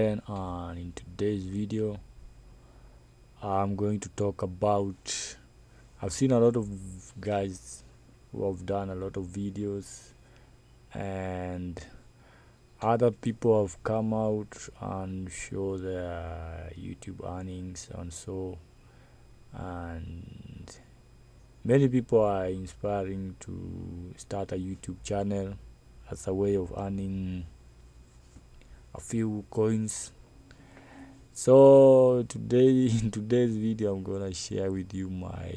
And in today's video I'm going to talk about, I've seen a lot of guys who have done a lot of videos, and other people have come out and show their YouTube earnings and so, and many people are inspiring to start a YouTube channel as a way of earning a few coins. So today, in today's video, I'm gonna share with you my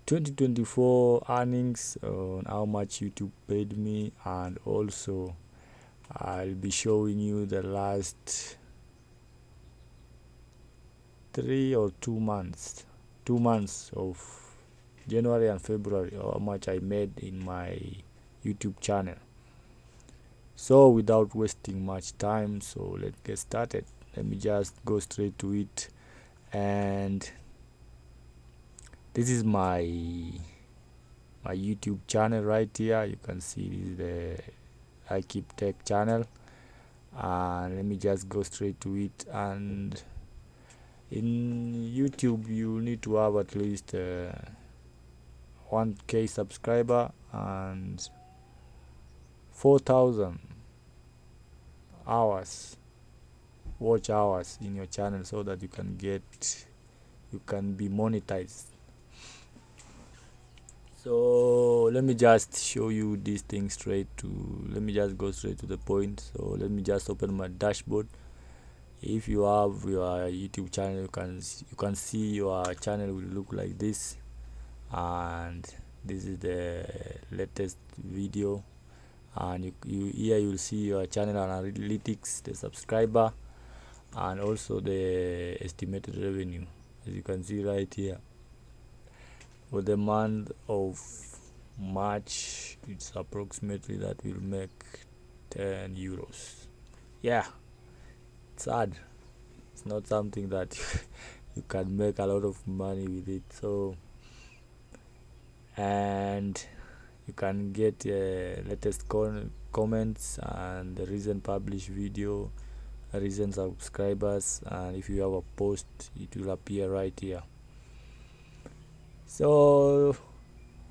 2024 earnings on how much YouTube paid me, and also I'll be showing you the last 2 months of January and February, how much I made in my YouTube channel. So without wasting much time, so let's get started. Let me just go straight to it. And this is my YouTube channel right here. You can see this is the I Keep Tech channel, and let me just go straight to it. And in YouTube you need to have at least 1k subscriber and 4,000 hours watch hours in your channel, so that you can be monetized. So let me just show you this thing let me just go straight to the point. So let me just open my dashboard. If you have your YouTube channel, you can see your channel will look like this, and this is the latest video. And here you'll see your channel analytics, the subscriber, and also the estimated revenue, as you can see right here. For the month of March, it's approximately that will make 10 euros. Yeah, it's hard. It's not something that you can make a lot of money with it. So, and you can get latest comments and the recent published video, recent subscribers, and if you have a post, it will appear right here. So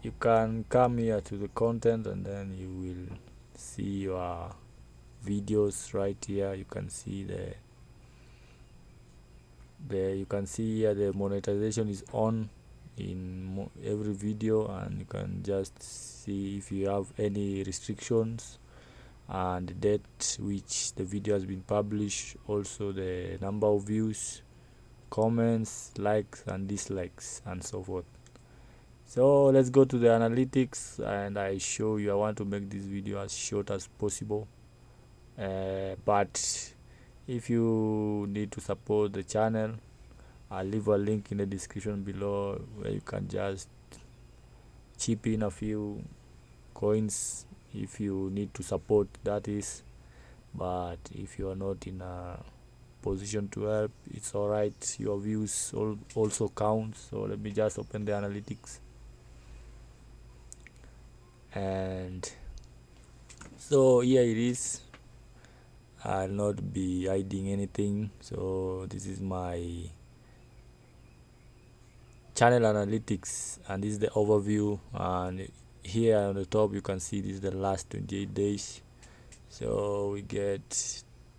you can come here to the content, and then you will see your videos right here. You can see you can see here the monetization is on in every video, and you can just see if you have any restrictions and the date which the video has been published, also the number of views, comments, likes and dislikes, and so forth. So let's go to the analytics, and I show you. I want to make this video as short as possible, but if you need to support the channel, I'll leave a link in the description below where you can just chip in a few coins if you need to support, that is. But if you are not in a position to help, it's all right. Your views also count. So let me just open the analytics, and so here it is. I'll not be hiding anything. So this is my channel analytics, and this is the overview. And here on the top you can see this is the last 28 days. So we get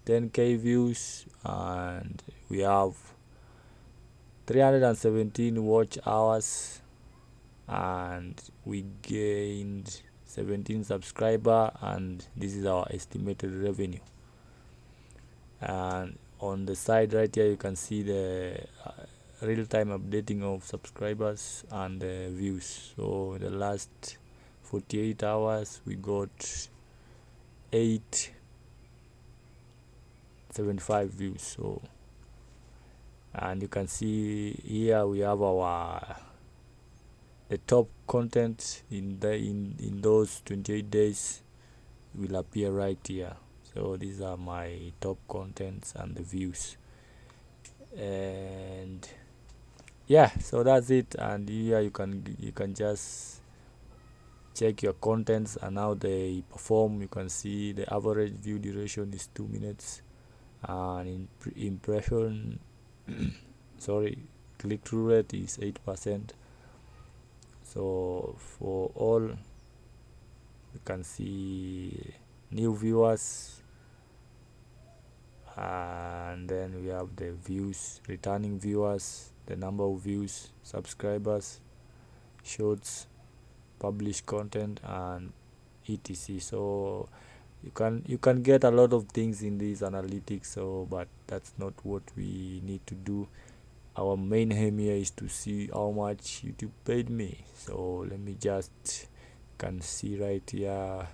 10k views, and we have 317 watch hours, and we gained 17 subscriber, and this is our estimated revenue. And on the side right here you can see the real-time updating of subscribers and views. So in the last 48 hours we got 875 views. So, and you can see here we have the top content in those 28 days will appear right here. So these are my top contents and the views, and yeah, so that's it. And here you can just check your contents and how they perform. You can see the average view duration is 2 minutes, and impression sorry, click-through rate is 8%. So for all, you can see new viewers, and then we have the views, returning viewers, the number of views, subscribers, shorts, published content, and etc. So you can get a lot of things in these analytics, so but that's not what we need to do. Our main aim here is to see how much YouTube paid me. So let me just, can see right here,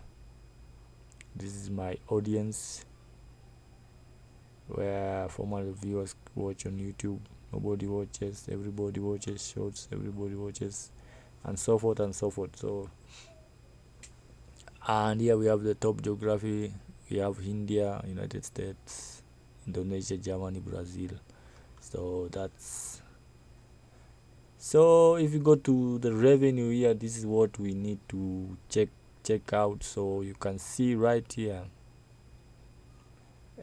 this is my audience, where former viewers watch on YouTube. Nobody watches, everybody watches shorts, everybody watches, and so forth and so forth. So, and here we have the top geography. We have India, United States, Indonesia, Germany, Brazil. So that's, so if you go to the revenue here, this is what we need to check out. So you can see right here,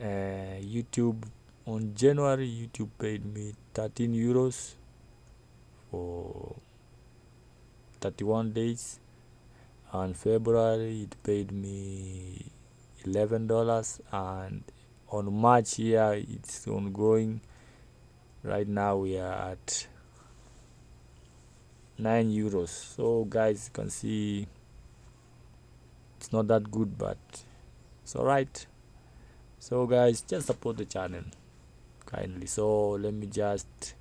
YouTube, on January, YouTube paid me 13 euros for 31 days. On February, it paid me $11, and on March here, it's ongoing. Right now we are at 9 euros. So guys, you can see it's not that good, but it's alright. So guys, just support the channel kindly. So let me just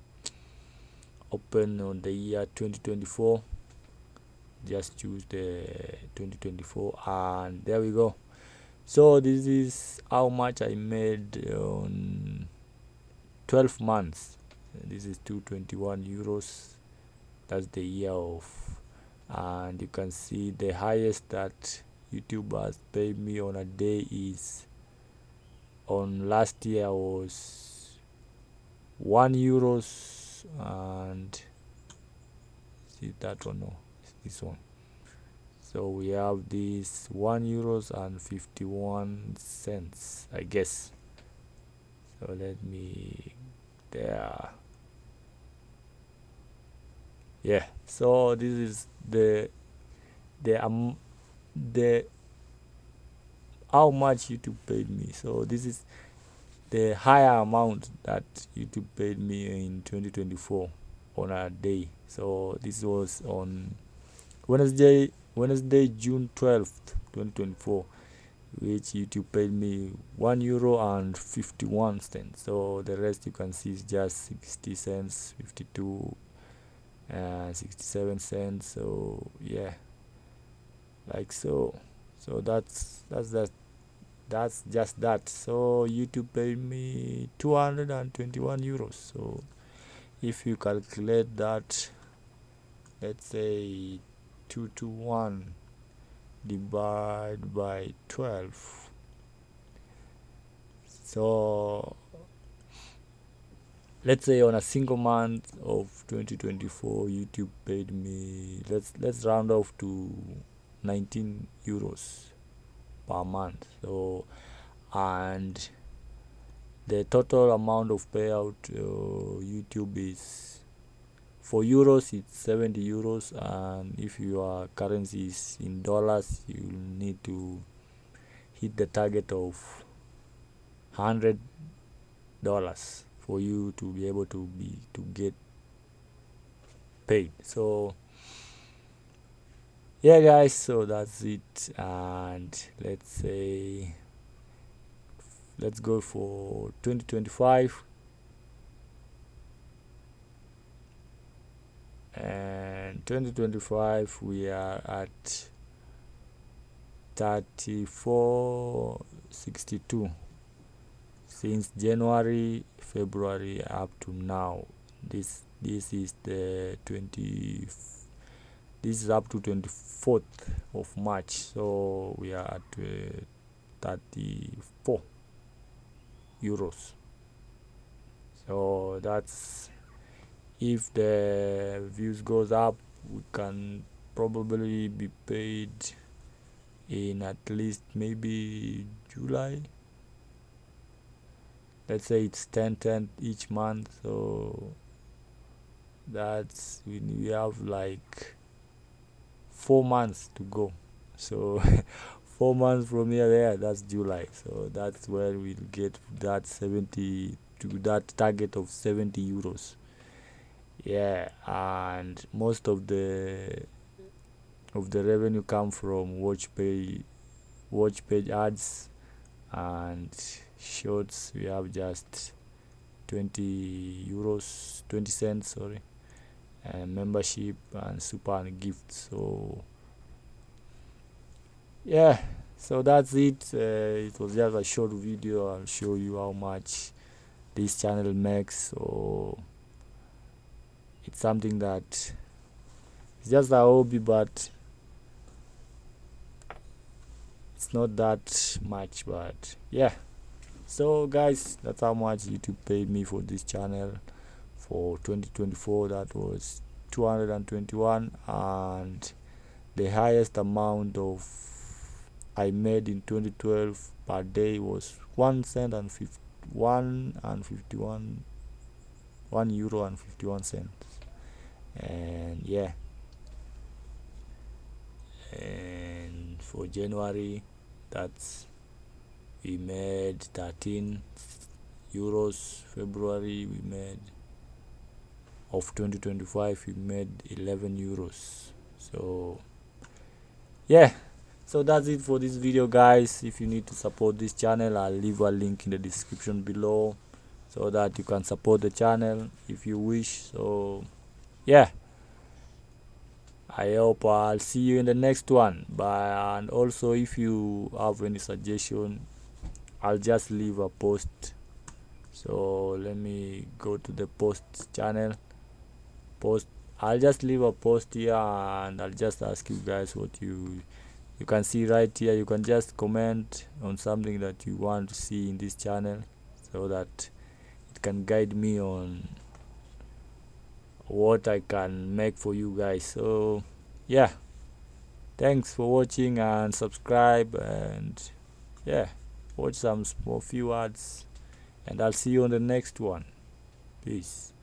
open on the year 2024. Just choose the 2024, and there we go. So this is how much I made on 12 months. This is 221 euros. That's the year of, and you can see the highest that YouTube has paid me on a day is, on last year was 1 euros, and see that one, no, it's this one. So we have this 1 euros and 51 cents, I guess. So let me, there, yeah. So this is the how much YouTube paid me. So this is the higher amount that YouTube paid me in 2024 on a day. So this was on Wednesday, June 12th, 2024, which YouTube paid me 1 euro and 51 cents. So the rest you can see is just 60 cents, 52, 67 cents. So yeah, like so. So that's just that. So YouTube paid me 221 euros. So if you calculate that, let's say 221 divided by 12. So let's say on a single month of 2024, YouTube paid me, let's round off to 19 euros per month. So, and the total amount of payout YouTube is, for euros it's 70 euros, and if your currency is in dollars, you need to hit the target of $100 for you to be able to get paid. So yeah guys, so that's it. And let's go for 2025, and 2025 we are at 34.62 since January, February up to now. This is the 20, this is up to 24th of March. So we are at 34 euros. So that's, if the views goes up, we can probably be paid in at least maybe July. Let's say it's 10 each month, so that's when we have like 4 months to go. So 4 months from here there, that's July, so that's where we'll get that 70 to that target of 70 euros. Yeah, and most of the revenue come from watch page ads and shorts. We have just 20 euros, 20 cents, sorry, and membership and super and gifts. So yeah, so that's it. It was just a short video. I'll show you how much this channel makes. So it's something that it's just a hobby, but it's not that much. But yeah, so guys, that's how much YouTube paid me for this channel for 2024. That was 221, and the highest amount of I made in 2012 per day was 1 cent and 1 euro and 51 cents. And yeah, and for January, that's we made 13 euros. February we made of 2025 we made 11 euros. So yeah, so that's it for this video, guys. If you need to support this channel, I'll leave a link in the description below so that you can support the channel if you wish. So yeah, I hope I'll see you in the next one. But and also, if you have any suggestion, I'll just leave a post. So let me go to the post channel post. I'll just leave a post here, and I'll just ask you guys what you can see right here. You can just comment on something that you want to see in this channel so that it can guide me on what I can make for you guys. So yeah, thanks for watching, and subscribe, and yeah, watch some small few ads, and I'll see you on the next one. Peace.